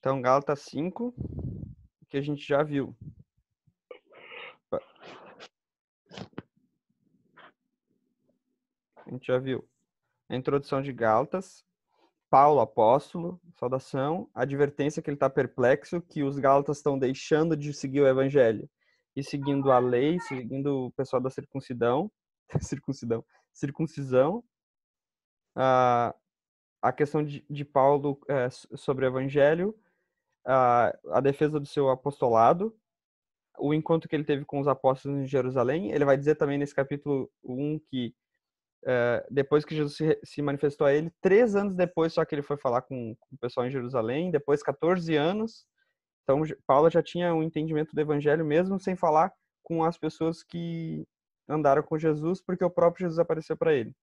Então, Gálatas 5, que a gente já viu. A gente já viu a introdução de Gálatas, Paulo, apóstolo, saudação, a advertência que ele está perplexo, que os Gálatas estão deixando de seguir o evangelho e seguindo a lei, seguindo o pessoal da circuncisão, a questão de Paulo sobre o evangelho, a defesa do seu apostolado, o encontro que ele teve com os apóstolos em Jerusalém. Ele vai dizer também nesse capítulo 1 que depois que Jesus se manifestou a ele, 3 anos depois só que ele foi falar com o pessoal em Jerusalém, depois 14 anos. Então, Paulo já tinha um entendimento do evangelho mesmo sem falar com as pessoas que andaram com Jesus, porque o próprio Jesus apareceu para ele.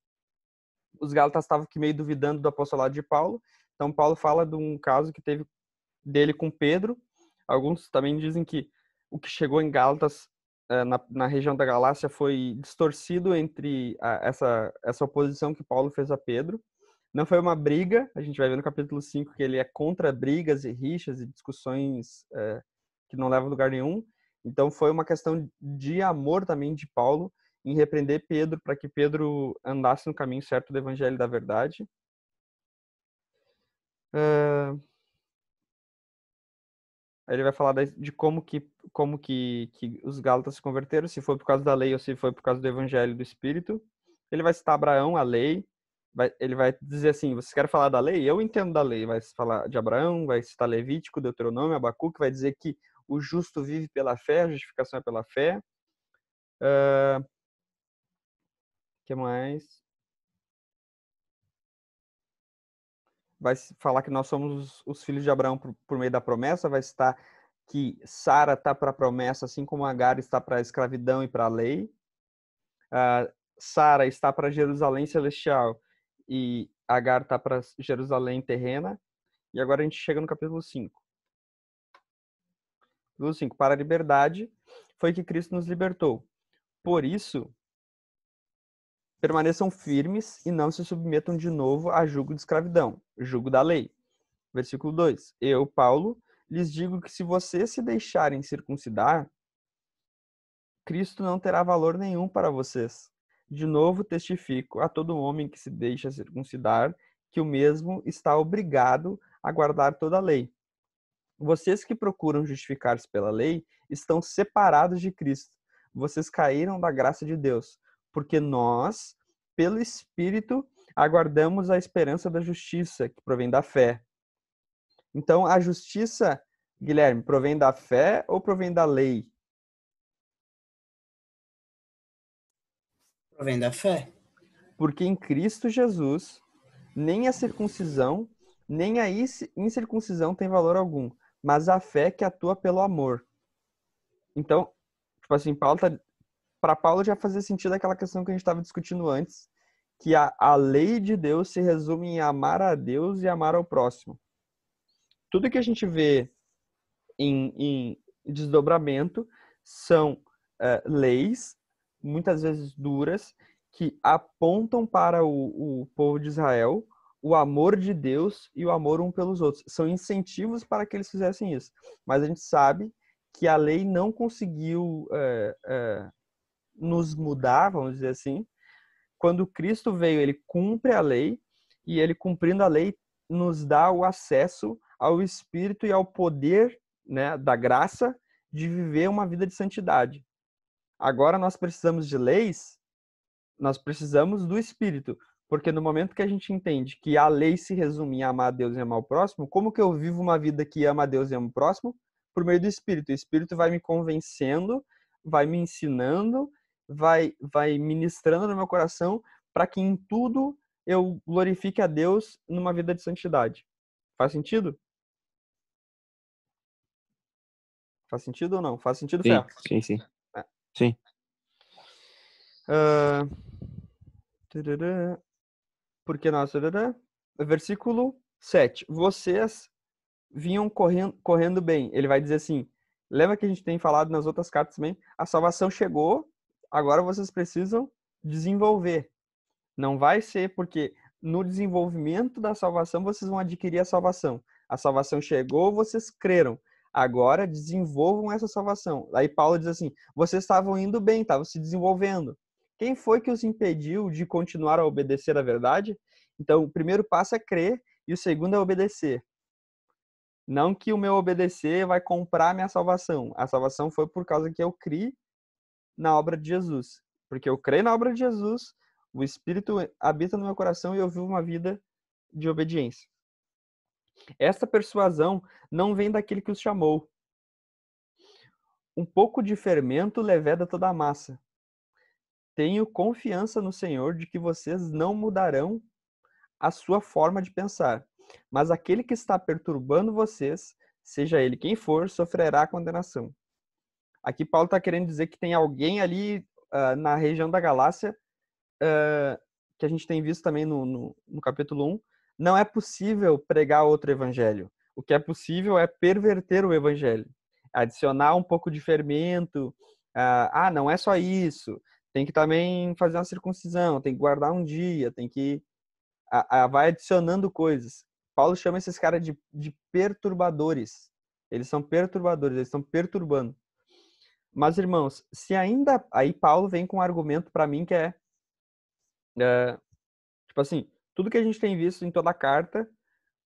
Os Gálatas estavam meio duvidando do apostolado de Paulo. Então, Paulo fala de um caso que teve dele com Pedro. Alguns também dizem que o que chegou em Gálatas, na região da Galácia, foi distorcido entre essa oposição que Paulo fez a Pedro. Não foi uma briga, a gente vai ver no capítulo 5 que ele é contra brigas e rixas e discussões que não levam a lugar nenhum. Então foi uma questão de amor também de Paulo em repreender Pedro para que Pedro andasse no caminho certo do evangelho e da verdade. Aí ele vai falar de como que os Gálatas se converteram, se foi por causa da lei ou se foi por causa do evangelho do Espírito. Ele vai citar Abraão, a lei. Ele vai dizer assim, vocês querem falar da lei? Eu entendo da lei. Vai falar de Abraão, vai citar Levítico, Deuteronômio, Abacuque, vai dizer que o justo vive pela fé, a justificação é pela fé. Que mais? Vai falar que nós somos os filhos de Abraão por meio da promessa. Vai citar que Sara está para a promessa, assim como Agar está para a escravidão e para a lei. Sara está para Jerusalém celestial e Agar está para Jerusalém terrena. E agora a gente chega no capítulo 5. Capítulo 5. Para a liberdade foi que Cristo nos libertou. Por isso, permaneçam firmes e não se submetam de novo a jugo de escravidão, jugo da lei. Versículo 2. Eu, Paulo, lhes digo que se vocês se deixarem circuncidar, Cristo não terá valor nenhum para vocês. De novo testifico a todo homem que se deixa circuncidar que o mesmo está obrigado a guardar toda a lei. Vocês que procuram justificar-se pela lei estão separados de Cristo. Vocês caíram da graça de Deus, porque nós, pelo Espírito, aguardamos a esperança da justiça, que provém da fé. Então, a justiça, Guilherme, provém da fé ou provém da lei? Provém da fé. Porque em Cristo Jesus, nem a circuncisão, nem a incircuncisão tem valor algum, mas a fé que atua pelo amor. Então, tipo assim, para Paulo já fazia sentido aquela questão que a gente estava discutindo antes, que a lei de Deus se resume em amar a Deus e amar ao próximo. Tudo que a gente vê em desdobramento são leis, muitas vezes duras, que apontam para o povo de Israel o amor de Deus e o amor um pelos outros. São incentivos para que eles fizessem isso. Mas a gente sabe que a lei não conseguiu nos mudar, vamos dizer assim. Quando Cristo veio, ele cumpre a lei, e ele cumprindo a lei nos dá o acesso ao Espírito e ao poder, né, da graça de viver uma vida de santidade. Agora nós precisamos de leis, nós precisamos do Espírito, porque no momento que a gente entende que a lei se resume em amar a Deus e amar o próximo, como que eu vivo uma vida que ama a Deus e ama o próximo? Por meio do Espírito. O Espírito vai me convencendo, vai me ensinando, vai ministrando no meu coração para que em tudo eu glorifique a Deus numa vida de santidade. Faz sentido? Faz sentido ou não? Faz sentido, Sim, Ferro? sim. É. Sim. Porque nós... Versículo 7. Vocês vinham correndo bem. Ele vai dizer assim, lembra que a gente tem falado nas outras cartas também? A salvação chegou, agora vocês precisam desenvolver. Não vai ser porque no desenvolvimento da salvação vocês vão adquirir a salvação. A salvação chegou, vocês creram. Agora desenvolvam essa salvação. Aí Paulo diz assim, vocês estavam indo bem, estavam se desenvolvendo. Quem foi que os impediu de continuar a obedecer à verdade? Então, o primeiro passo é crer e o segundo é obedecer. Não que o meu obedecer vai comprar minha salvação. A salvação foi por causa que eu criei na obra de Jesus. Porque eu creio na obra de Jesus, o Espírito habita no meu coração e eu vivo uma vida de obediência. Esta persuasão não vem daquele que os chamou. Um pouco de fermento leveda toda a massa. Tenho confiança no Senhor de que vocês não mudarão a sua forma de pensar. Mas aquele que está perturbando vocês, seja ele quem for, sofrerá condenação. Aqui Paulo está querendo dizer que tem alguém ali na região da Galácia, que a gente tem visto também no capítulo 1, não é possível pregar outro evangelho. O que é possível é perverter o evangelho. Adicionar um pouco de fermento. Não é só isso. Tem que também fazer uma circuncisão, tem que guardar um dia, tem que... vai adicionando coisas. Paulo chama esses caras de perturbadores. Eles são perturbadores, eles estão perturbando. Mas, irmãos, se ainda... Aí Paulo vem com um argumento para mim que tipo assim, tudo que a gente tem visto em toda a carta,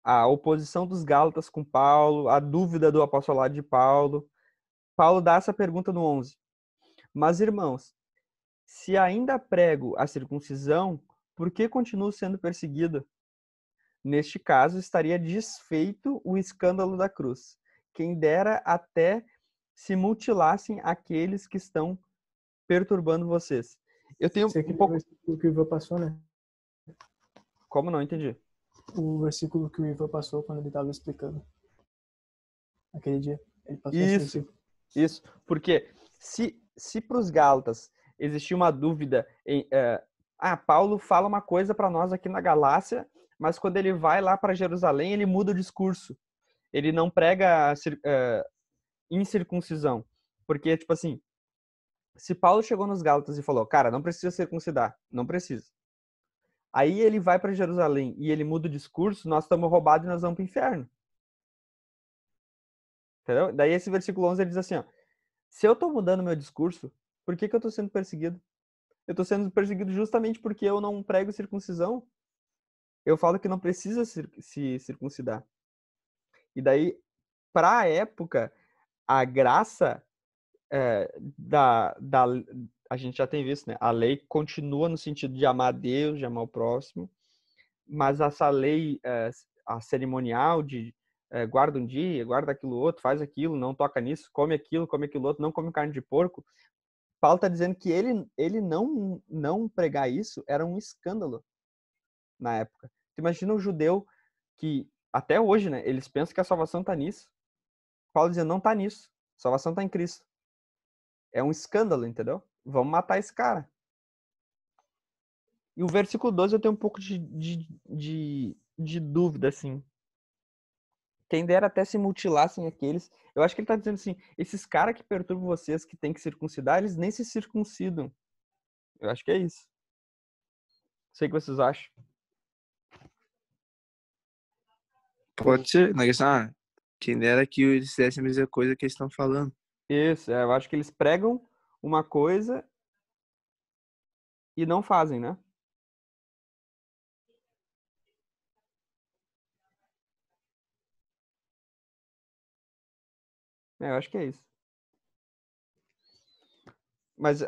a oposição dos Gálatas com Paulo, a dúvida do apostolado de Paulo. Paulo dá essa pergunta no 11. Mas, irmãos, se ainda prego a circuncisão, por que continuo sendo perseguido? Neste caso, estaria desfeito o escândalo da cruz. Quem dera até se mutilassem aqueles que estão perturbando vocês. Eu tenho um pouco... O que o Ivan passou, né? Como não? Entendi. O versículo que o Ivan passou quando ele estava explicando. Aquele dia. Ele passou esse Isso, versículo. isso. Porque se para os Gálatas existia uma dúvida em... Paulo fala uma coisa para nós aqui na Galácia, mas quando ele vai lá para Jerusalém, ele muda o discurso. Ele não prega incircuncisão. Porque, tipo assim, se Paulo chegou nos Gálatas e falou, cara, não precisa circuncidar, não precisa. Aí ele vai para Jerusalém e ele muda o discurso, nós estamos roubados e nós vamos para o inferno. Entendeu? Daí esse versículo 11 ele diz assim, ó, se eu estou mudando meu discurso, por que eu estou sendo perseguido? Eu estou sendo perseguido justamente porque eu não prego circuncisão. Eu falo que não precisa se circuncidar. E daí, para a época, a graça a gente já tem visto, né? A lei continua no sentido de amar a Deus, de amar o próximo, mas essa lei a cerimonial de guarda um dia, guarda aquilo outro, faz aquilo, não toca nisso, come aquilo outro, não come carne de porco. Paulo está dizendo que ele não pregar isso era um escândalo na época. Tu imagina um judeu que, até hoje, né, eles pensam que a salvação está nisso. Paulo dizendo, não está nisso. A salvação está em Cristo. É um escândalo, entendeu? Vamos matar esse cara. E o versículo 12 eu tenho um pouco de dúvida, assim. Quem dera até se mutilassem aqueles. Eu acho que ele está dizendo assim, esses caras que perturbam vocês, que tem que circuncidar, eles nem se circuncidam. Eu acho que é isso. Sei o que vocês acham. Pode ser, na questão, quem dera que eles fizessem a mesma coisa que eles estão falando. Isso, eu acho que eles pregam uma coisa e não fazem, né? Eu acho que é isso. Mas,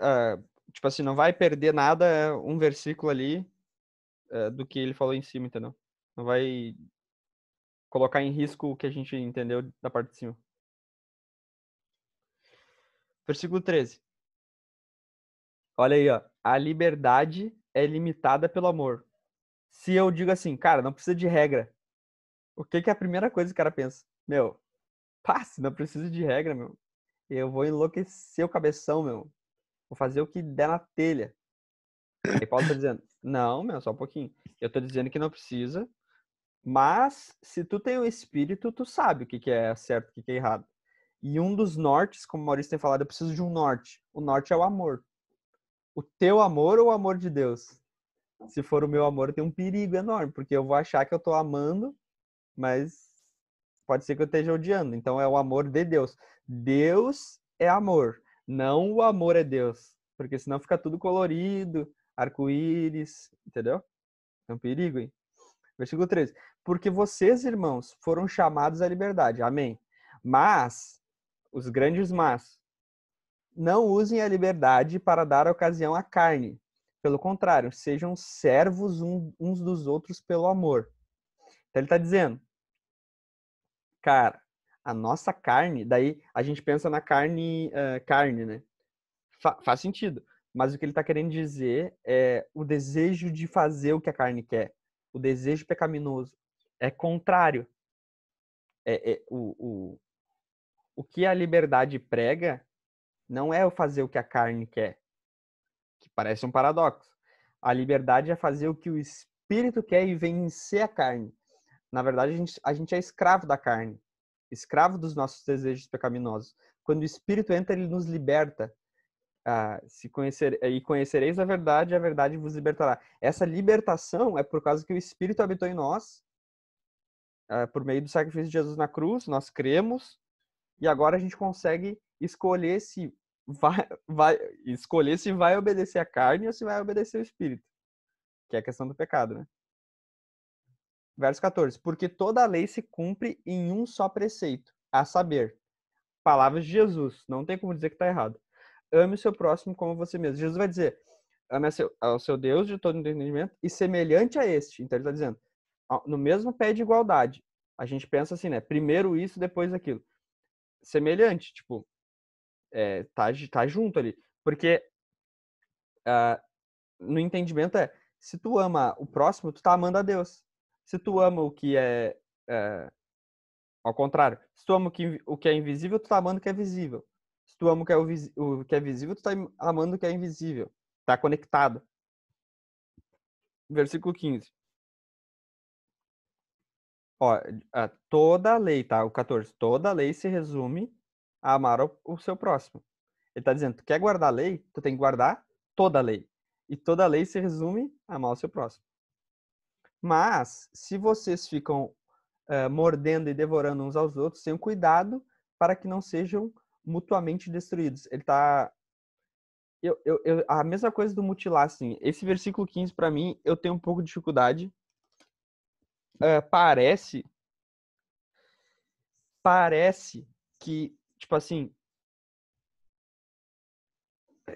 tipo assim, não vai perder nada um versículo ali do que ele falou em cima, entendeu? Não vai colocar em risco o que a gente entendeu da parte de cima. Versículo 13. Olha aí, ó. A liberdade é limitada pelo amor. Se eu digo assim, cara, não precisa de regra, o que é a primeira coisa que o cara pensa? Meu, se não precisa de regra, meu. Eu vou enlouquecer o cabeção, meu. Vou fazer o que der na telha. Aí Paulo tá dizendo, não, meu, só um pouquinho. Eu tô dizendo que não precisa, mas se tu tem o espírito, tu sabe o que é certo, o que é errado. E um dos nortes, como o Maurício tem falado, eu preciso de um norte. O norte é o amor. O teu amor ou o amor de Deus? Se for o meu amor, tem um perigo enorme, porque eu vou achar que eu tô amando, mas pode ser que eu esteja odiando. Então é o amor de Deus. Deus é amor, não o amor é Deus. Porque senão fica tudo colorido, arco-íris, entendeu? É um perigo, hein? Versículo 13. Porque vocês, irmãos, foram chamados à liberdade. Amém. Mas, os grandes mas, não usem a liberdade para dar ocasião à carne. Pelo contrário, sejam servos uns dos outros pelo amor. Então ele está dizendo, cara, a nossa carne, daí a gente pensa na carne, carne, né? Faz sentido. Mas o que ele está querendo dizer é o desejo de fazer o que a carne quer. O desejo pecaminoso. É contrário. O que a liberdade prega não é o fazer o que a carne quer, que parece um paradoxo. A liberdade é fazer o que o espírito quer e vencer a carne. Na verdade, a gente é escravo da carne, escravo dos nossos desejos pecaminosos. Quando o espírito entra, ele nos liberta. Conhecereis a verdade vos libertará. Essa libertação é por causa que o espírito habitou em nós, por meio do sacrifício de Jesus na cruz, nós cremos, e agora a gente consegue escolher se vai obedecer a carne ou se vai obedecer o espírito, que é a questão do pecado, né? Verso 14. Porque toda a lei se cumpre em um só preceito, a saber, palavras de Jesus. Não tem como dizer que está errado. Ame o seu próximo como você mesmo. Jesus vai dizer, ame ao seu Deus de todo entendimento e semelhante a este. Então ele está dizendo, no mesmo pé de igualdade. A gente pensa assim, né? Primeiro isso, depois aquilo. Semelhante, tipo, tá junto ali. Porque no entendimento se tu ama o próximo, tu tá amando a Deus. Se tu ama o que ao contrário, se tu ama o que é invisível, tu tá amando o que é visível. Se tu ama o que é visível, tu tá amando o que é invisível. Tá conectado. Versículo 15. Ó, toda a lei, tá? O 14. Toda a lei se resume a amar o seu próximo. Ele tá dizendo, tu quer guardar a lei? Tu tem que guardar toda a lei. E toda a lei se resume a amar o seu próximo. Mas, se vocês ficam mordendo e devorando uns aos outros, tenham cuidado para que não sejam mutuamente destruídos. Ele tá... a mesma coisa do mutilar, assim. Esse versículo 15, para mim, eu tenho um pouco de dificuldade. Parece que, tipo assim,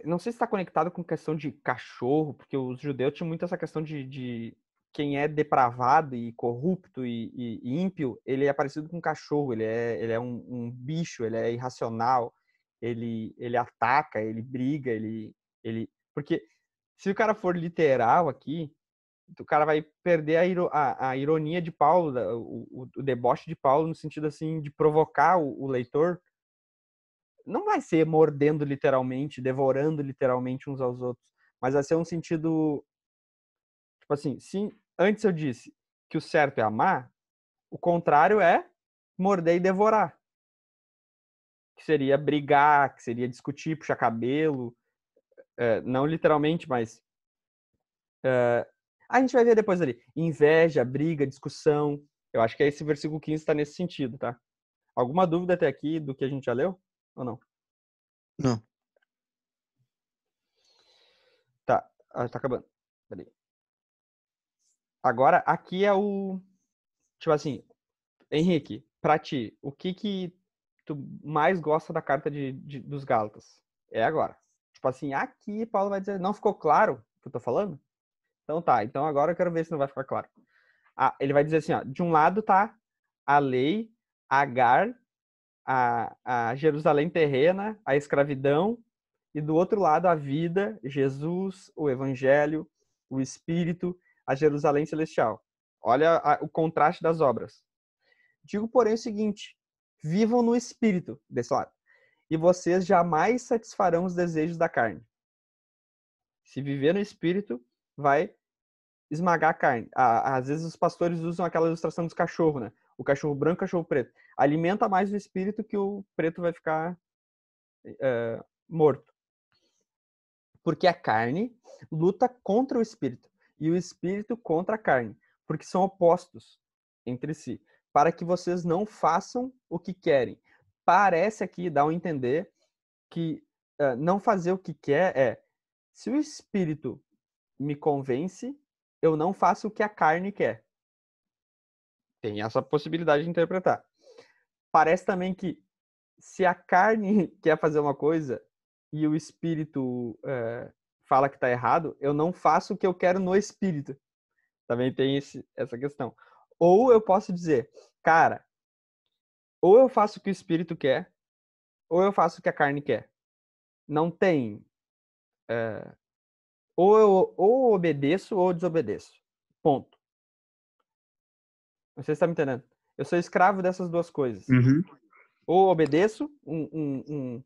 não sei se está conectado com questão de cachorro, porque os judeus tinham muito essa questão de quem é depravado e corrupto e ímpio, ele é parecido com um cachorro, ele é um bicho, ele é irracional, ele ataca, ele briga, porque se o cara for literal aqui, o cara vai perder a ironia de Paulo, o deboche de Paulo, no sentido assim de provocar o leitor. Não vai ser mordendo literalmente, devorando literalmente uns aos outros, mas vai ser um sentido, tipo assim, se antes eu disse que o certo é amar, o contrário é morder e devorar, que seria brigar, que seria discutir, puxar cabelo, não literalmente, mas a gente vai ver depois ali, inveja, briga, discussão. Eu acho que esse versículo 15 está nesse sentido, tá? Alguma dúvida até aqui do que a gente já leu? Ou não? Não. Tá, tá acabando. Peraí. Agora, aqui é o... Tipo assim, Henrique, pra ti, o que tu mais gosta da carta dos Gálatas? É agora. Tipo assim, aqui Paulo vai dizer, não ficou claro o que eu tô falando? Então tá, então agora eu quero ver se não vai ficar claro. Ele vai dizer assim, ó, de um lado tá a lei, Agar, a Jerusalém terrena, a escravidão, e do outro lado a vida, Jesus, o Evangelho, o Espírito, a Jerusalém celestial. Olha o contraste das obras. Digo, porém, o seguinte: vivam no Espírito, desse lado, e vocês jamais satisfarão os desejos da carne. Se viver no Espírito, vai esmagar a carne. Às vezes os pastores usam aquela ilustração dos cachorros, né? O cachorro branco e o cachorro preto. Alimenta mais o espírito que o preto vai ficar morto. Porque a carne luta contra o espírito e o espírito contra a carne, porque são opostos entre si, para que vocês não façam o que querem. Parece aqui, dá a entender que não fazer o que quer se o espírito me convence, eu não faço o que a carne quer. Tem essa possibilidade de interpretar. Parece também que se a carne quer fazer uma coisa e o espírito fala que está errado, eu não faço o que eu quero no espírito. Também tem essa questão. Ou eu posso dizer, cara, ou eu faço o que o espírito quer, ou eu faço o que a carne quer. Não tem... ou eu obedeço ou desobedeço. Ponto. Não sei se está me entendendo. Eu sou escravo dessas duas coisas. Uhum. Ou obedeço um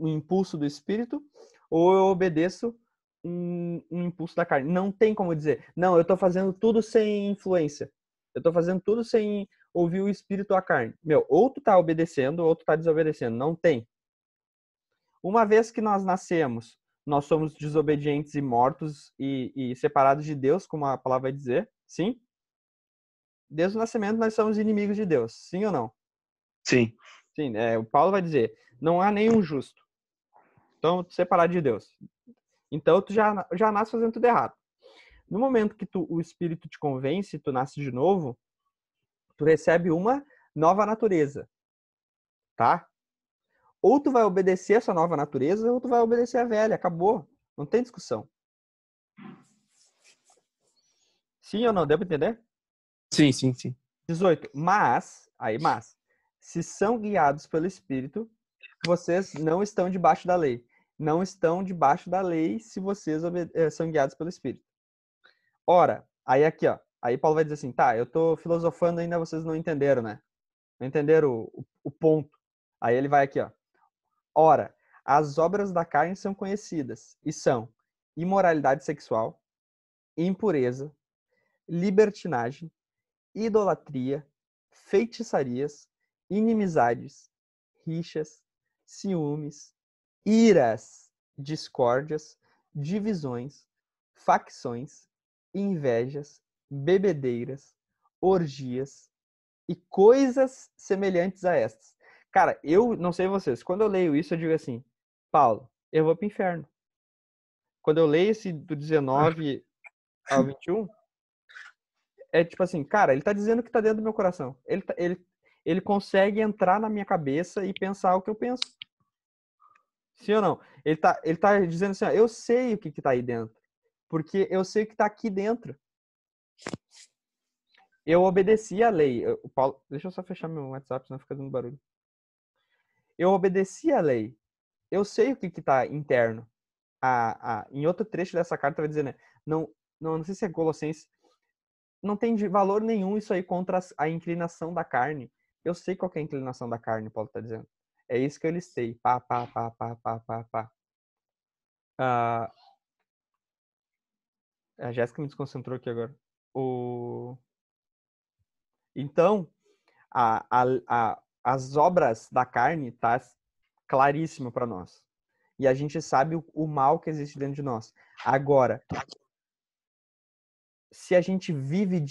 impulso do espírito, ou eu obedeço um impulso da carne. Não tem como dizer, não, eu estou fazendo tudo sem influência. Eu estou fazendo tudo sem ouvir o espírito ou a carne. Ou tu está obedecendo, ou tu está desobedecendo. Não tem. Uma vez que nós nascemos, nós somos desobedientes e mortos e separados de Deus, como a palavra vai dizer. Sim? Desde o nascimento nós somos inimigos de Deus. Sim ou não? Sim. Sim, o Paulo vai dizer, não há nenhum justo. Então, separado de Deus. Então, tu já nasce fazendo tudo errado. No momento que o Espírito te convence, tu nasce de novo, tu recebe uma nova natureza. Tá? Ou tu vai obedecer essa nova natureza, ou tu vai obedecer a velha. Acabou. Não tem discussão. Sim ou não? Deu pra entender? Sim, sim, sim. 18. Mas, se são guiados pelo Espírito, vocês não estão debaixo da lei. Não estão debaixo da lei se vocês são guiados pelo Espírito. Ora, aí aqui, ó. Aí Paulo vai dizer assim, tá, eu tô filosofando ainda, vocês não entenderam, né? Não entenderam o ponto. Aí ele vai aqui, ó. Ora, as obras da carne são conhecidas e são imoralidade sexual, impureza, libertinagem, idolatria, feitiçarias, inimizades, rixas, ciúmes, iras, discórdias, divisões, facções, invejas, bebedeiras, orgias e coisas semelhantes a estas. Cara, eu não sei vocês, quando eu leio isso eu digo assim, Paulo, eu vou pro inferno. Quando eu leio esse do 19 ao 21, é tipo assim, cara, ele tá dizendo que tá dentro do meu coração. Ele consegue entrar na minha cabeça e pensar o que eu penso. Sim ou não? Ele tá dizendo assim, ó, eu sei o que tá aí dentro. Porque eu sei o que tá aqui dentro. Eu obedeci a lei. Paulo, deixa eu só fechar meu WhatsApp, senão fica dando barulho. Eu obedeci a lei. Eu sei o que tá interno. Em outro trecho dessa carta vai dizer, né? Não sei se é Colossenses. Não tem valor nenhum isso aí contra a inclinação da carne. Eu sei qual que é a inclinação da carne, Paulo tá dizendo. É isso que eu listei. Pá, pá, pá, pá, pá, pá, pá. A Jéssica me desconcentrou aqui agora. Então, as obras da carne tá claríssimo para nós. E a gente sabe o mal que existe dentro de nós. Agora, se a gente vive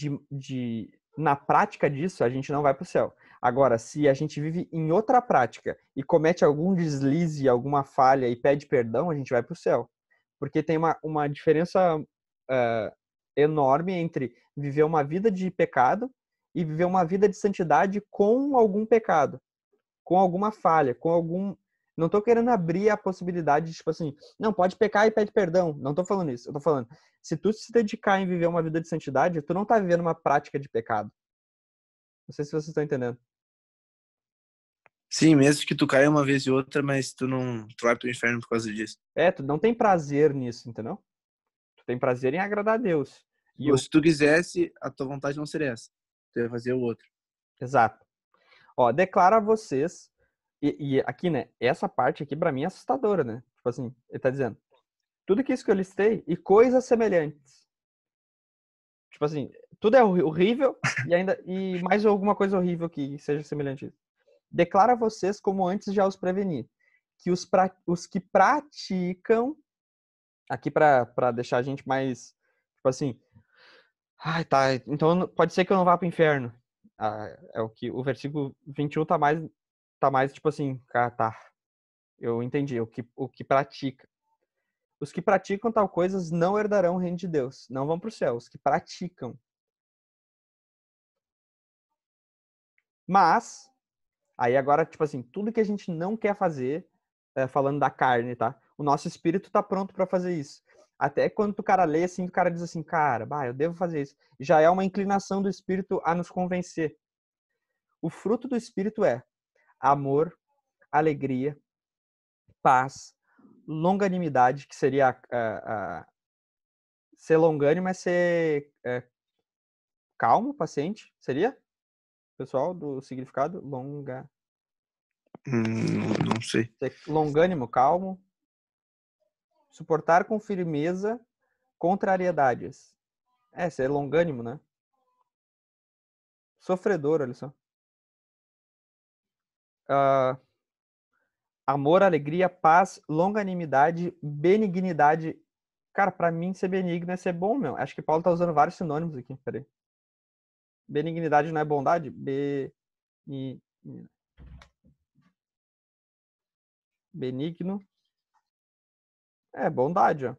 na prática disso, a gente não vai para o céu. Agora, se a gente vive em outra prática e comete algum deslize, alguma falha e pede perdão, a gente vai para o céu. Porque tem uma diferença enorme entre viver uma vida de pecado e viver uma vida de santidade com algum pecado, com alguma falha, com algum... Não tô querendo abrir a possibilidade de, tipo assim, não, pode pecar e pede perdão. Não tô falando isso. Eu tô falando, se tu se dedicar em viver uma vida de santidade, tu não tá vivendo uma prática de pecado. Não sei se vocês estão entendendo. Sim, mesmo que tu caia uma vez e outra, mas tu vai pro inferno por causa disso. Tu não tem prazer nisso, entendeu? Tu tem prazer em agradar a Deus. Ou se tu quisesse, a tua vontade não seria essa. Tu ia fazer o outro. Exato. Ó, declaro a vocês, e aqui, né, essa parte aqui pra mim é assustadora, né? Tipo assim, ele tá dizendo, tudo que isso que eu listei e coisas semelhantes. Tipo assim, tudo é horrível e mais alguma coisa horrível que seja semelhante a isso. Declara a vocês, como antes já os preveni, que os que praticam, aqui para deixar a gente mais, tipo assim, ai, tá, então pode ser que eu não vá pro inferno. É o que o versículo 21 tá mais tipo assim, tá. Eu entendi, o que pratica. Os que praticam tal coisas não herdarão o reino de Deus, não vão para o céu, os que praticam. Mas, aí agora, tipo assim, tudo que a gente não quer fazer, falando da carne, tá? O nosso espírito tá pronto para fazer isso. Até quando o cara lê assim, o cara diz assim, cara, eu devo fazer isso. Já é uma inclinação do espírito a nos convencer. O fruto do espírito é amor, alegria, paz, longanimidade, que seria ser longânimo é ser calmo, paciente, seria? Pessoal, do significado? Não sei. Ser longânimo, calmo. Suportar com firmeza contrariedades. Ser longânimo, né? Sofredor, olha só. Amor, alegria, paz, longanimidade, benignidade. Cara, pra mim ser benigno é ser bom, meu. Acho que Paulo tá usando vários sinônimos aqui. Peraí. Benignidade não é bondade? Benigno. Bondade, ó.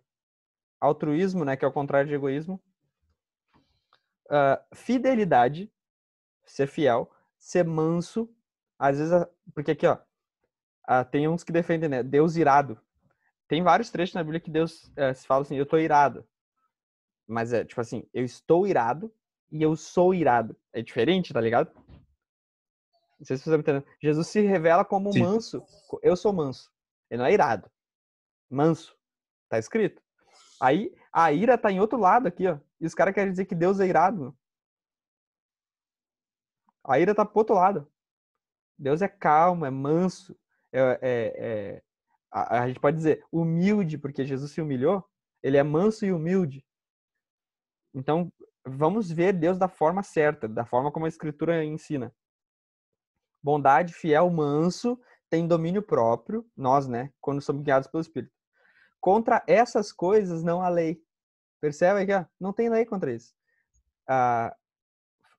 Altruísmo, né? Que é o contrário de egoísmo. Fidelidade. Ser fiel. Ser manso. Às vezes, porque aqui, ó. Tem uns que defendem, né? Deus irado. Tem vários trechos na Bíblia que Deus se fala assim, eu tô irado. Mas é tipo assim, eu estou irado e eu sou irado. É diferente, tá ligado? Não sei se você tá me entendendo. Jesus se revela como Sim. manso. Eu sou manso. Ele não é irado. Manso. Tá escrito. Aí a ira tá em outro lado aqui, ó. E os caras querem dizer que Deus é irado. Meu. A ira tá pro outro lado. Deus é calmo, é manso. A gente pode dizer humilde, porque Jesus se humilhou. Ele é manso e humilde. Então, vamos ver Deus da forma certa, da forma como a Escritura ensina. Bondade, fiel, manso, tem domínio próprio, nós, né, quando somos guiados pelo Espírito. Contra essas coisas não há lei. Percebe aqui, ó? Não tem lei contra isso.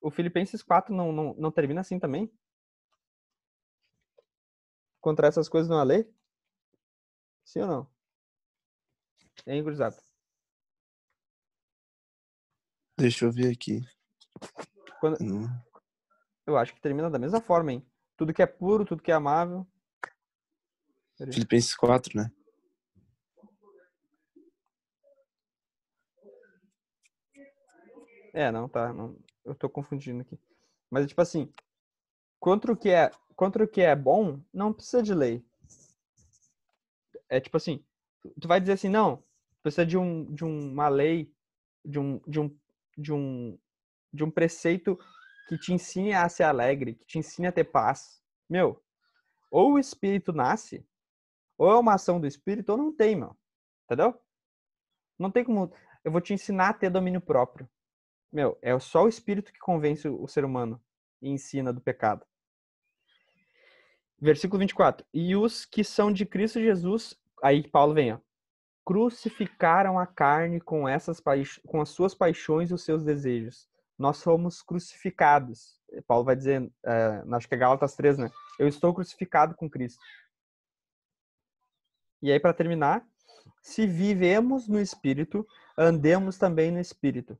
O Filipenses 4 não termina assim também? Contra essas coisas não há lei? Sim ou não? Hein, gurizada? Deixa eu ver aqui. Eu acho que termina da mesma forma, hein? Tudo que é puro, tudo que é amável. Filipenses 4, né? Não, tá. Não, eu tô confundindo aqui. Mas, tipo assim, contra o que é bom, não precisa de lei. É tipo assim, tu vai dizer assim, não, precisa de uma lei, de um preceito que te ensine a ser alegre, que te ensine a ter paz. Meu, ou o espírito nasce, ou é uma ação do espírito, ou não tem, meu. Entendeu? Não tem como. Eu vou te ensinar a ter domínio próprio. Meu, é só o espírito que convence o ser humano e ensina do pecado. Versículo 24. E os que são de Cristo Jesus, aí Paulo vem, ó. Crucificaram a carne com com as suas paixões e os seus desejos. Nós fomos crucificados. Paulo vai dizer, acho que é Gálatas 3, né? Eu estou crucificado com Cristo. E aí, para terminar, se vivemos no Espírito, andemos também no Espírito.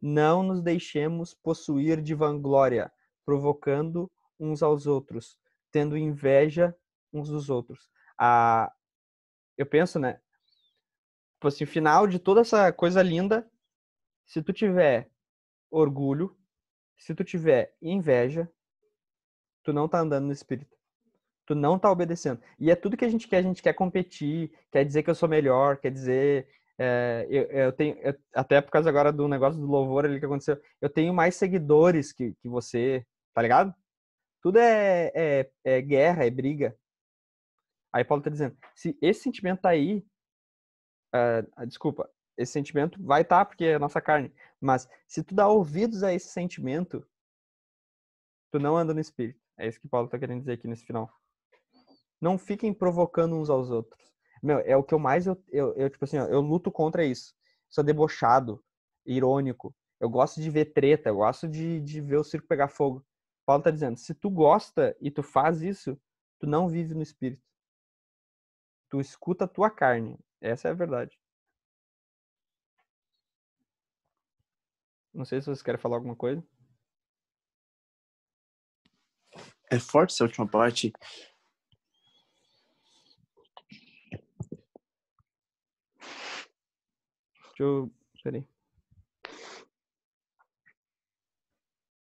Não nos deixemos possuir de vanglória, provocando uns aos outros, tendo inveja uns dos outros. Eu penso, né? Tipo assim, final de toda essa coisa linda, se tu tiver orgulho, se tu tiver inveja, tu não tá andando no Espírito. Tu não tá obedecendo. E é tudo que a gente quer competir, quer dizer que eu sou melhor, quer dizer. Eu tenho. Até por causa agora do negócio do louvor ali que aconteceu, eu tenho mais seguidores que você, tá ligado? Tudo é guerra, é briga. Aí Paulo tá dizendo: se esse sentimento tá aí, desculpa, esse sentimento vai estar porque é a nossa carne. Mas se tu dá ouvidos a esse sentimento, tu não anda no Espírito. É isso que Paulo tá querendo dizer aqui nesse final. Não fiquem provocando uns aos outros. Meu, é o que eu mais, tipo assim, ó, eu luto contra isso. Sou debochado, irônico. Eu gosto de ver treta, eu gosto de ver o circo pegar fogo. Paulo tá dizendo, se tu gosta e tu faz isso, tu não vive no espírito. Tu escuta a tua carne. Essa é a verdade. Não sei se vocês querem falar alguma coisa. É forte essa última parte. Deixa eu... Peraí.